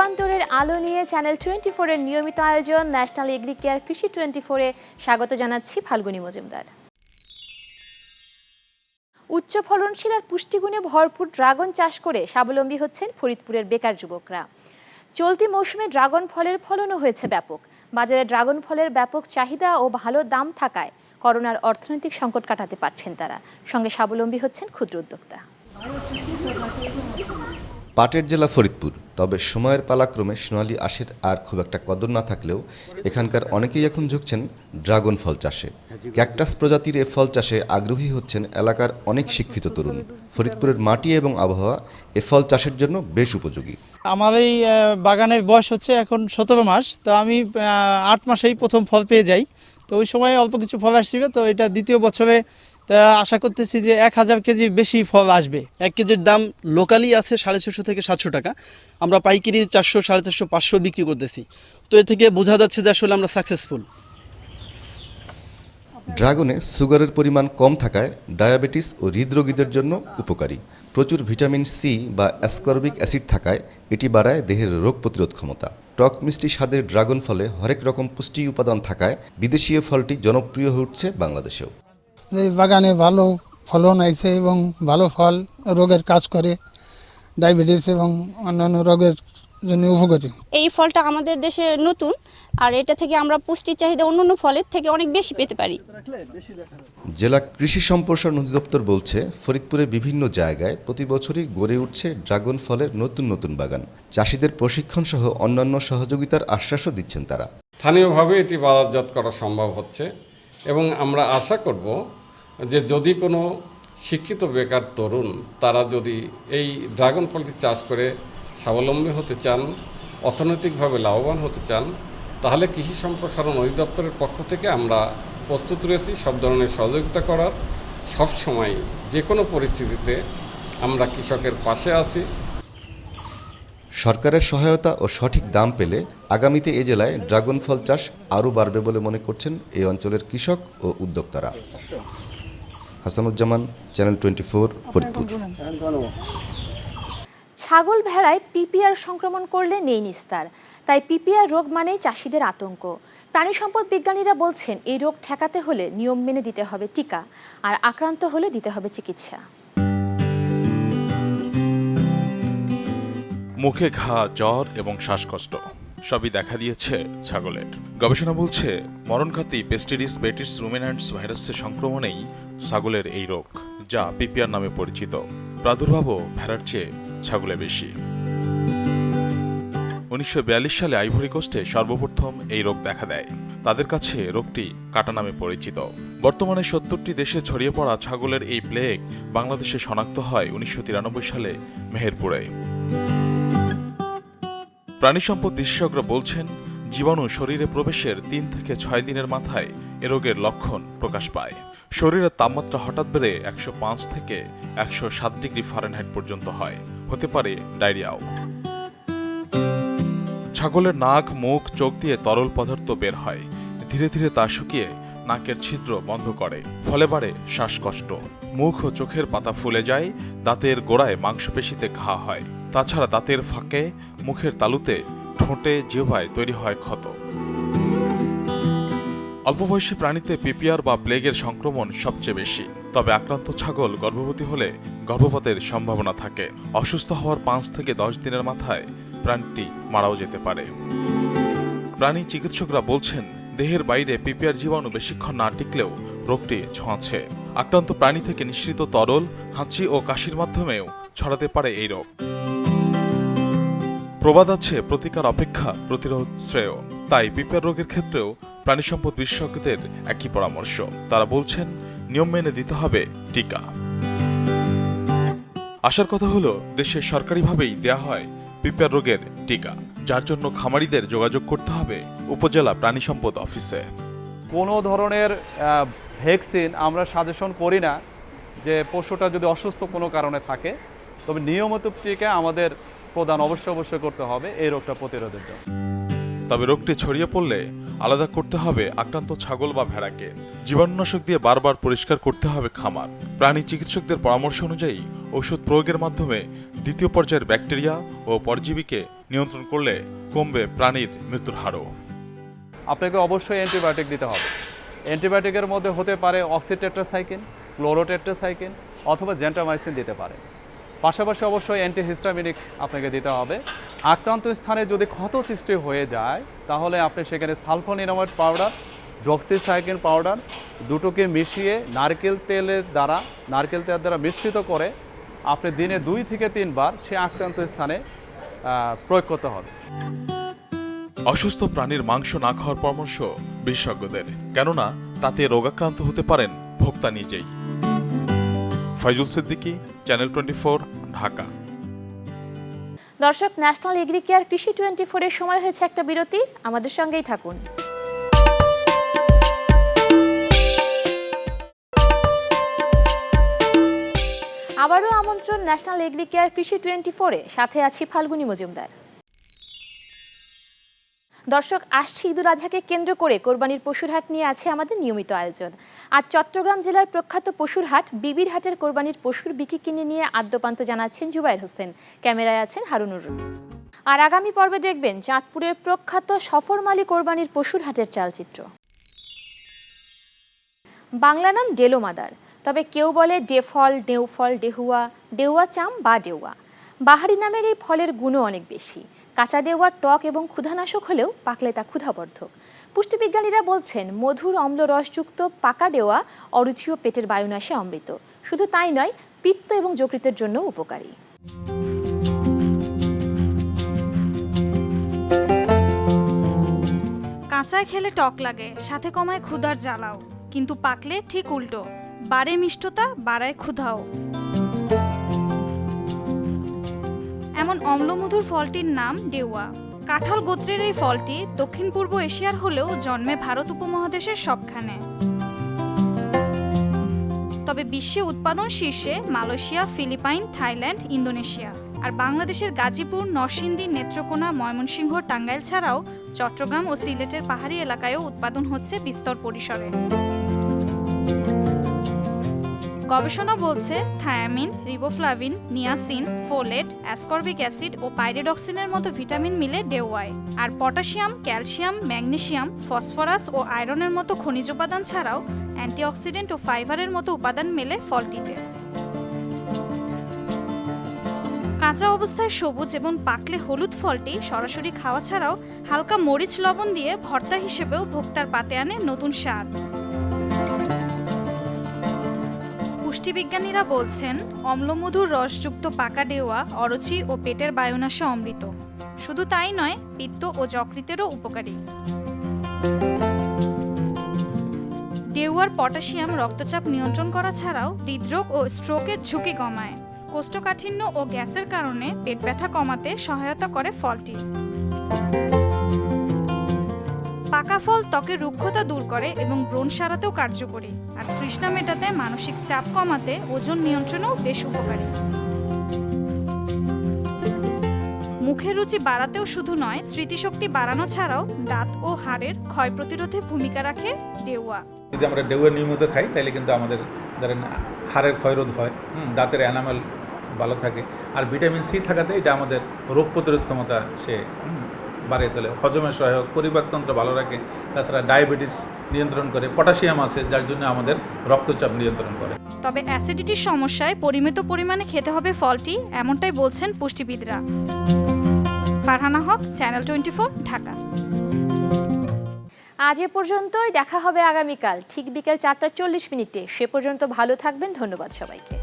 রূপান্তরের আলো নিয়ে চ্যানেল 24 এর নিয়মিত আয়োজন ন্যাশনাল এগ্রি কেয়ার কৃষি 24 এ স্বাগত জানাচ্ছি ফাল্গুনী মজুমদার। উচ্চ ফলনশীল আর পুষ্টিগুণে ভরপুর ড্রাগন চাষ করে স্বাবলম্বী হচ্ছেন ফরিদপুরের বেকার যুবকরা। চলতি মৌসুমে ড্রাগন ফলের ফলনও হয়েছে ব্যাপক। বাজারে ড্রাগন ফলের ব্যাপক চাহিদা ও ভালো দাম থাকায় করোনার অর্থনৈতিক সংকট কাটাতে পারছেন তারা। সঙ্গে স্বাবলম্বী হচ্ছেন ক্ষুদ্র উদ্যোক্তা। পাটের জেলা ফরিদপুর, তবে সময়ের পালাক্রমে সোনালী আঁশের আর খুব একটা কদর না থাকলেও এখানকার অনেকেই এখন ঝুঁকছেন ড্রাগন ফল চাষে। ক্যাকটাস প্রজাতির এ ফল চাষে আগ্রহী হচ্ছেন এলাকার অনেক শিক্ষিত তরুণ। ফরিদপুরের মাটি এবং আবহাওয়া এ ফল চাষের জন্য বেশ উপযোগী। আমার এই বাগানের বয়স হচ্ছে এখন 17 মাস, তো আমি 8 মাসেই প্রথম ফল পেয়ে যাই। তো ওই সময় অল্প কিছু ফল আসবে, তো এটা দ্বিতীয় বছরে আশা করতেছি যে 1000 কেজি বেশি ফল আসবে। 1 কেজির দাম লোকালি আছে 650 থেকে 700 টাকা, আমরা পাইকারি 400, 450, 500 বিক্রি করতেছি। তো এর থেকে বোঝা যাচ্ছে যে আসলে আমরা সাকসেসফুল। ড্রাগনে সুগারের পরিমাণ কম থাকায় ডায়াবেটিস ও হৃদরোগীদের জন্য উপকারী। প্রচুর ভিটামিন সি বা অ্যাসকর্বিক অ্যাসিড থাকায় এটি বাড়ায় দেহের রোগ প্রতিরোধ ক্ষমতা। টক মিষ্টি স্বাদের ড্রাগন ফলে হরেক রকম পুষ্টি উপাদান থাকায় বিদেশি ফলটি জনপ্রিয় হয়ে উঠছে বাংলাদেশেও। এই বাগানে ভালো ফলন আছে এবং ভালো ফল রোগের কাজ করে, ডায়াবেটিস এবং অন্যান্য রোগের জন্য উপকারী। এই ফলটা আমাদের দেশে নতুন, আর এটা থেকে আমরা পুষ্টি চাহিদা অন্যান্য ফলের থেকে অনেক বেশি পেতে পারি। জেলা কৃষি সম্প্রসারণ অধিদপ্তর বলছে, ফরিদপুরে বিভিন্ন জায়গায় প্রতি বছরই গড়ে উঠছে ড্রাগন ফলের নতুন নতুন বাগান। চাষিদের প্রশিক্ষণ সহ অন্যান্য সহযোগিতার আশ্বাসও দিচ্ছেন তারা। স্থানীয়ভাবে এটি বাজারজাত করা সম্ভব হচ্ছে এবং আমরা আশা করব যে যদি কোনো শিক্ষিত বেকার তরুণ তারা যদি এই ড্রাগন ফলটি চাষ করে স্বাবলম্বী হতে চান, অর্থনৈতিকভাবে লাভবান হতে চান, তাহলে কৃষি সম্প্রসারণ অধিদপ্তরের পক্ষ থেকে আমরা প্রস্তুত রয়েছি সব ধরনের সহযোগিতা করার। সব সময় যে কোনো পরিস্থিতিতে আমরা কৃষকের পাশে আছি। সরকারের সহায়তা ও সঠিক দাম পেলে আগামীতে এ জেলায় ড্রাগন ফল চাষ আরও বাড়বে বলে মনে করছেন এই অঞ্চলের কৃষক ও উদ্যোক্তারা। হাসানুজ্জামান, চ্যানেল 24, ফরিদপুর। ছাগল ভেড়ায় পিপিআর সংক্রমণ করলে নেই নিস্তার, তাই পিপিআর রোগ মানেই চাষিদের আতঙ্ক। প্রাণী সম্পদ বিজ্ঞানীরা বলছেন, এই রোগ ঠেকাতে হলে নিয়ম মেনে দিতে হবে টিকা, আর আক্রান্ত হলে দিতে হবে চিকিৎসা। মুখে ঘা, জ্বর এবং শ্বাসকষ্ট সবই দেখা দিয়েছে ছাগলের। গবেষণা বলছে, মরণঘাতী পেস্টিডিস বেটিস রুমিন্যান্টস ভাইরাসের সংক্রমণেই ছাগলের এই রোগ, যা পিপিআর নামে পরিচিত। প্রাদুর্ভাবও ভেড়ার চেয়ে ছাগলে বেশি। 1942 সালে আইভরি কোস্টে সর্বপ্রথম এই রোগ দেখা দেয়। তাদের কাছে রোগটি কাটা নামে পরিচিত। বর্তমানে 70টি দেশে ছড়িয়ে পড়া ছাগলের এই প্লেগ বাংলাদেশে শনাক্ত হয় 1993 সালে মেহেরপুরে। প্রাণী সম্পদ বিশেষজ্ঞরা বলছেন, জীবাণু শরীরে প্রবেশের 3 থেকে 6 দিনের মাথায় এ রোগের লক্ষণ প্রকাশ পায়। শরীরের তাপমাত্রা হঠাৎ বেড়ে 105 থেকে 107 ডিগ্রি ফারেনহাইট পর্যন্ত হয়। হতে পারে ডায়রিয়াও। ছাগলের নাক, মুখ, চোখ দিয়ে তরল পদার্থ বের হয়। ধীরে ধীরে তা শুকিয়ে নাকের ছিদ্র বন্ধ করে, ফলে বাড়ে শ্বাসকষ্ট। মুখ ও চোখের পাতা ফুলে যায়, দাঁতের গোড়ায় মাংসপেশিতে ঘা হয়। তাছাড়া দাঁতের ফাঁকে, মুখের তালুতে, ঠোঁটে, জিহ্বায় তৈরি হয় ক্ষত। অল্প বয়সী প্রাণীতে পিপিআর বা প্লেগের সংক্রমণ সবচেয়ে বেশি। তবে আক্রান্ত ছাগল গর্ভবতী হলে গর্ভপাতের সম্ভাবনা থাকে। অসুস্থ হওয়ার 5 থেকে 10 দিনের মাথায় প্রাণীটি মারাও যেতে পারে। প্রাণী চিকিৎসকরা বলছেন, দেহের বাইরে পিপিআর জীবাণু বেশিক্ষণ না টিকলেও রোগটি ছোঁয়াছে। আক্রান্ত প্রাণী থেকে নিঃসৃত তরল, হাঁচি ও কাশির মাধ্যমেও ছড়াতে পারে এই রোগ। প্রবাদ আছে, প্রতিকার অপেক্ষা প্রতিরোধ শ্রেয়। তাই পিপিআর রোগের ক্ষেত্রেও প্রাণী সম্পদ বিশেষজ্ঞদের একই পরামর্শ। তারা বলছেন, নিয়ম মেনে দিতে হবে টিকা। আসার কথা হলো, দেশে সরকারিভাবেই দেয়া হয় পিপিআর রোগের টিকা, যার জন্য খামারিদের যোগাযোগ করতে হবে উপজেলা প্রাণী সম্পদ অফিসে। কোনো ধরনের ভ্যাকসিন আমরা সাজেশন করি না, যে পশুটা যদি অসুস্থ কোনো কারণে থাকে, তবে নিয়মিত টিকা আমাদের প্রদান অবশ্যই করতে হবে এই রোগটা প্রতিরোধের জন্য। তবে রোগটি ছড়িয়ে পড়লে আলাদা করতে হবে আক্রান্ত ছাগল বা ভেড়াকে। জীবাণুনাশক দিয়ে বারবার পরিষ্কার করতে হবে খামার। প্রাণী চিকিৎসকদের পরামর্শ অনুযায়ী ওষুধ প্রয়োগের মাধ্যমে দ্বিতীয় পর্যায়ের ব্যাকটেরিয়া ও পরজীবীকে নিয়ন্ত্রণ করলে কমবে প্রাণীর মৃত্যুর হারও। আপনাকে অবশ্যই অ্যান্টিবায়োটিক দিতে হবে। অ্যান্টিবায়োটিকের মধ্যে হতে পারে অক্সিটেট্রাসাইক্লিন, ক্লোরোটেট্রাসাইক্লিন অথবা জেন্টামাইসিন দিতে পারে। পাশাপাশি অবশ্যই অ্যান্টিহিস্টামিনিক আপনাকে দিতে হবে। আক্রান্ত স্থানে যদি ক্ষত সৃষ্টি হয়ে যায় তাহলে আপনি সেখানে সালফোনিরামাইড পাউডার, ডক্সিসাইক্লিন পাউডার দুটোকে মিশিয়ে নারকেল তেল দ্বারা মিশ্রিত করে আপনি দিনে 2 থেকে 3 বার সে আক্রান্ত স্থানে প্রয়োগ করতে হবে। অসুস্থ প্রাণীর মাংস না খাওয়ার পরামর্শ বিশেষজ্ঞদের, কেননা তাতে রোগাক্রান্ত হতে পারেন ভোক্তা নিজেই। ফাইজুল সিদ্দিকী, চ্যানেল 24, ঢাকা। দর্শক, ন্যাশনাল এগ্রিকেয়ার কৃষি 24 এর সময় হয়েছে একটা বিরতি, আমাদের সঙ্গেই থাকুন। আবারও আমন্ত্রণ ন্যাশনাল এগ্রিকেয়ার কৃষি 24-এ, সাথে আছি ফাল্গুনী মজুমদার। দর্শক, আসছে ঈদুল আজহাকে কেন্দ্র করে কোরবানির পশুর হাট নিয়ে আছে আমাদের নিয়মিত আয়োজন। আজ চট্টগ্রাম জেলার প্রখ্যাত পশুর হাট বিবির হাটের কোরবানির পশুর বিক্রি কিনে নিয়ে আদ্যপান্ত জানাচ্ছেন জুবায়ের হোসেন, ক্যামেরায় আছেন হারুনুর। আর আগামী পর্বে দেখবেন চাঁদপুরের প্রখ্যাত সফরমালী কোরবানির পশুর হাটের চালচিত্র। বাংলা নাম ডেলো মাদার, তবে কেউ বলে ডেফল, ডেউফল, ডেহুয়া, ডেউয়া চাম বা ডেউয়া। বাহারি নামের এই ফলের গুণও অনেক বেশি। কাঁচা ডেউয়া টক এবং ক্ষুধানাশক হলেও পাকলে তা ক্ষুধাবর্ধক। পুষ্টিবিজ্ঞানীরা বলছেন মধুর অম্ল রসযুক্ত পাকা ডেউয়া অরুচি ও পেটের বায়ুনাশে অমৃত। শুধু তাই নয়, পিত্ত এবং যকৃতের জন্য উপকারী। কাঁচায় খেলে টক লাগে, সাথে কমায় ক্ষুধার জ্বালাও, কিন্তু পাকলে ঠিক উল্টো, বাড়ে মিষ্টতা, বাড়ায় ক্ষুধাও। এমন অম্লমধুর ফলটির নাম ডেউয়া। কাঁঠাল গোত্রের এই ফলটি দক্ষিণ পূর্ব এশিয়ার হলেও জন্মে ভারত উপমহাদেশের সবখানে। তবে বিশ্বে উৎপাদন শীর্ষে মালয়েশিয়া, ফিলিপাইন, থাইল্যান্ড, ইন্দোনেশিয়া। আর বাংলাদেশের গাজীপুর, নরসিংদী, নেত্রকোনা, ময়মনসিংহ, টাঙ্গাইল ছাড়াও চট্টগ্রাম ও সিলেটের পাহাড়ি এলাকায়ও উৎপাদন হচ্ছে বিস্তর পরিসরে। গবেষণা বলছে thiamine, riboflavin, niacin, folate, ascorbic acid ও পাইরিডক্সিনের মতো ভিটামিন মিলে ডেউয়ায়। আর পটাশিয়াম, ক্যালসিয়াম, ম্যাগনেসিয়াম, ফসফরাস ও আয়রনের মতো খনিজ উপাদান ছাড়াও অ্যান্টিঅক্সিডেন্ট ও ফাইবারের মতো উপাদান মেলে ফলটিতে। কাঁচা অবস্থায় সবুজ এবং পাকলে হলুদ ফলটি সরাসরি খাওয়া ছাড়াও হালকা মরিচ লবণ দিয়ে ভর্তা হিসেবেও ভোক্তার পাতে আনে নতুন স্বাদ। পুষ্টিবিজ্ঞানীরা বলছেন অম্লমধুর রসযুক্ত পাকা ডেউয়া অরুচি ও পেটের বায়ুনাশে অমৃত। শুধু তাই নয়, পিত্ত ও যকৃতেরও উপকারী। ডেউয়ার পটাশিয়াম রক্তচাপ নিয়ন্ত্রণ করা ছাড়াও হৃদরোগ ও স্ট্রোকের ঝুঁকি কমায়। কোষ্ঠকাঠিন্য ও গ্যাসের কারণে পেট ব্যথা কমাতে সহায়তা করে ফলটি। পাকা ফল ত্বকের রুক্ষতা দূর করে এবং ব্রণ সারাতেও কার্যকরী। আর তৃষ্ণা মেটাতে, মানসিক চাপ কমাতে, ওজন নিয়ন্ত্রণেও বেশ উপকারী। মুখের রুচি বাড়াতেও শুধু নয়, স্মৃতিশক্তি বাড়ানো ছাড়াও দাঁত ও হাড়ের ক্ষয় প্রতিরোধে ভূমিকা রাখে ডেউয়া। যদি আমরা ডেউয়া নিয়মিত খাই তাহলে কিন্তু আমাদের ধরেন হাড়ের ক্ষয়রোধ হয়, দাঁতের এনামেল ভালো থাকে। আর ভিটামিন সি থাকাতে এটা আমাদের রোগ প্রতিরোধ ক্ষমতা সে বাড়িয়ে তোলে, হজমের সহায়ক, পরিপাকতন্ত্র ভালো রাখে। তাছাড়া ডায়াবেটিস নিয়ন্ত্রণ করে, পটাশিয়াম আছে যার জন্য আমাদের রক্তচাপ নিয়ন্ত্রণ করে। তবে অ্যাসিডিটির সমস্যায় পরিমিত পরিমাণে খেতে হবে ফলটি, এমনটাই বলছেন পুষ্টিবিদরা। ফারহানা হক, চ্যানেল 24, ঢাকা। আজ এ পর্যন্তই, দেখা হবে আগামীকাল ঠিক বিকেল 4:40। সে পর্যন্ত ভালো থাকবেন। ধন্যবাদ সবাইকে।